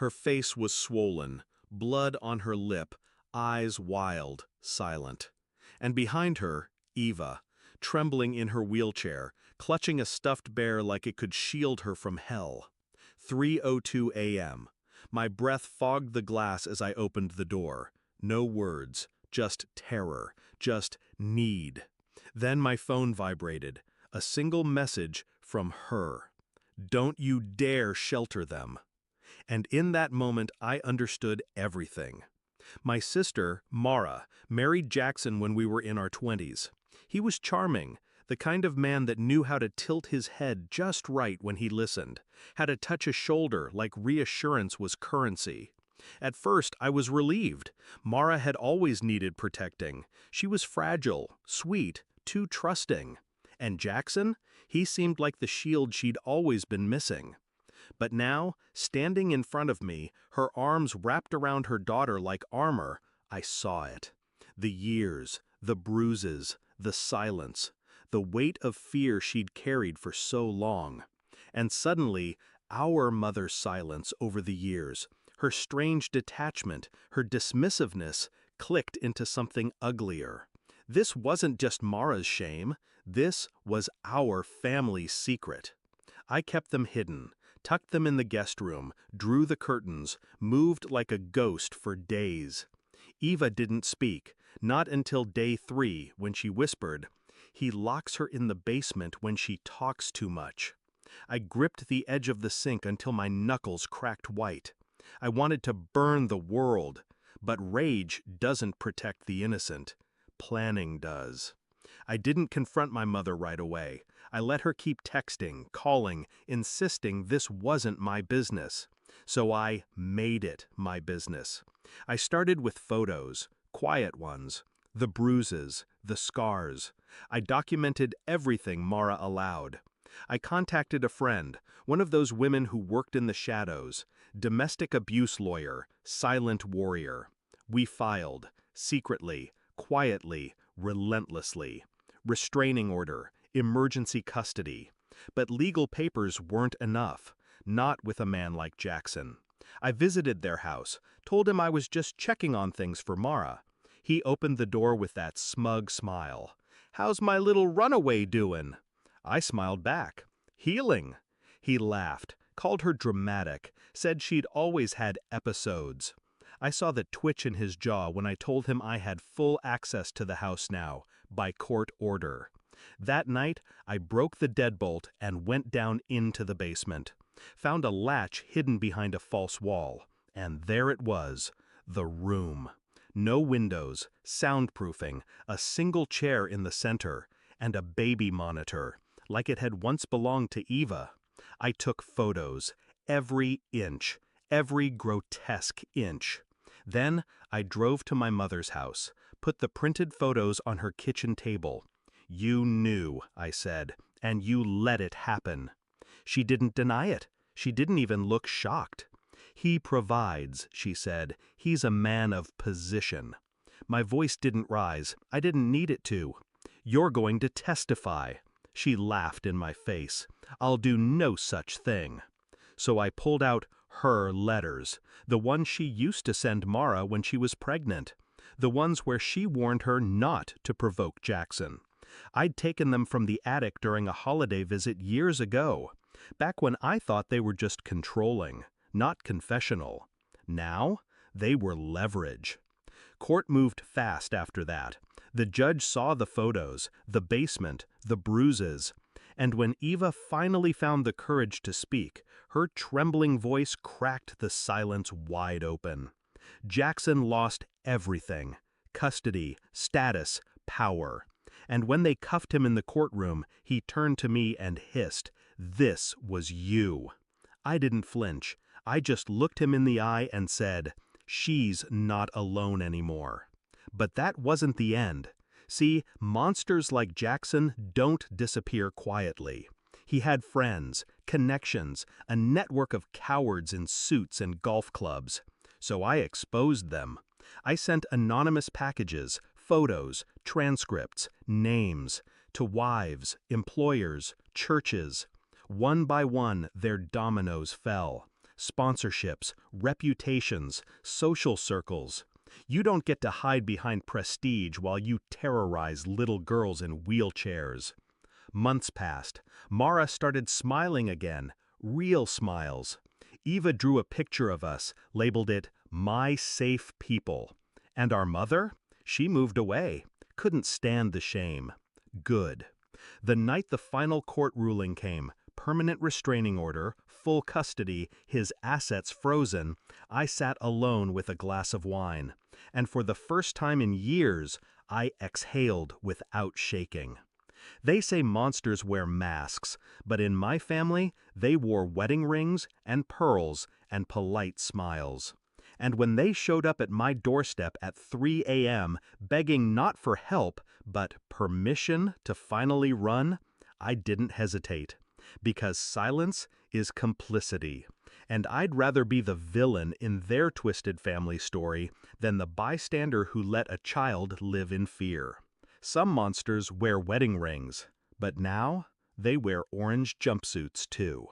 Her face was swollen, blood on her lip, eyes wild, silent. And behind her, Eva, trembling in her wheelchair, clutching a stuffed bear like it could shield her from hell. 3:02 a.m. My breath fogged the glass as I opened the door. No words, just terror, just need. Then my phone vibrated. A single message from her. "Don't you dare shelter them." And in that moment, I understood everything. My sister, Mara, married Jackson when we were in our 20s. He was charming, the kind of man that knew how to tilt his head just right when he listened, how to touch a shoulder like reassurance was currency. At first, I was relieved. Mara had always needed protecting. She was fragile, sweet, too trusting. And Jackson? He seemed like the shield she'd always been missing. But now, standing in front of me, her arms wrapped around her daughter like armor, I saw it. The years, the bruises, the silence, the weight of fear she'd carried for so long. And suddenly, our mother's silence over the years, her strange detachment, her dismissiveness, clicked into something uglier. This wasn't just Mara's shame, this was our family's secret. I kept them hidden, tucked them in the guest room, drew the curtains, moved like a ghost for days. Eva didn't speak, not until day 3 when she whispered, "He locks her in the basement when she talks too much." I gripped the edge of the sink until my knuckles cracked white. I wanted to burn the world, but rage doesn't protect the innocent. Planning does. I didn't confront my mother right away. I let her keep texting, calling, insisting this wasn't my business. So I made it my business. I started with photos, quiet ones, the bruises, the scars. I documented everything Mara allowed. I contacted a friend, one of those women who worked in the shadows, domestic abuse lawyer, silent warrior. We filed, secretly, quietly, relentlessly. Restraining order, emergency custody. But legal papers weren't enough, not with a man like Jackson. I visited their house, told him I was just checking on things for Mara. He opened the door with that smug smile. "How's my little runaway doing?" I smiled back. "Healing." He laughed, called her dramatic, said she'd always had episodes. I saw the twitch in his jaw when I told him I had full access to the house now, by court order. That night, I broke the deadbolt and went down into the basement. Found a latch hidden behind a false wall, and there it was, the room. No windows, soundproofing, a single chair in the center, and a baby monitor, like it had once belonged to Eva. I took photos, every inch, every grotesque inch. Then I drove to my mother's house, put the printed photos on her kitchen table. "You knew," I said, "and you let it happen." She didn't deny it. She didn't even look shocked. "He provides," she said. "He's a man of position." My voice didn't rise. I didn't need it to. "You're going to testify." She laughed in my face. "I'll do no such thing." So I pulled out her letters, the ones she used to send Mara when she was pregnant, the ones where she warned her not to provoke Jackson. I'd taken them from the attic during a holiday visit years ago, back when I thought they were just controlling, not confessional. Now, they were leverage. Court moved fast after that. The judge saw the photos, the basement, the bruises. And when Eva finally found the courage to speak, her trembling voice cracked the silence wide open. Jackson lost everything: custody, status, power. And when they cuffed him in the courtroom, he turned to me and hissed, "This was you." I didn't flinch. I just looked him in the eye and said, "She's not alone anymore." But that wasn't the end. See, monsters like Jackson don't disappear quietly. He had friends, connections, a network of cowards in suits and golf clubs. So I exposed them. I sent anonymous packages, photos, transcripts, names, to wives, employers, churches. One by one, their dominoes fell. sponsorships, reputations, social circles. You don't get to hide behind prestige while you terrorize little girls in wheelchairs. Months passed. Mara started smiling again, real smiles. Eva drew a picture of us, labeled it, "My Safe People." And our mother? She moved away. Couldn't stand the shame. Good. The night the final court ruling came, permanent restraining order, full custody, his assets frozen, I sat alone with a glass of wine. And for the first time in years, I exhaled without shaking. They say monsters wear masks, but in my family, they wore wedding rings and pearls and polite smiles. And when they showed up at my doorstep at 3 a.m., begging not for help, but permission to finally run, I didn't hesitate. Because silence is complicity. And I'd rather be the villain in their twisted family story than the bystander who let a child live in fear. Some monsters wear wedding rings, but now they wear orange jumpsuits too.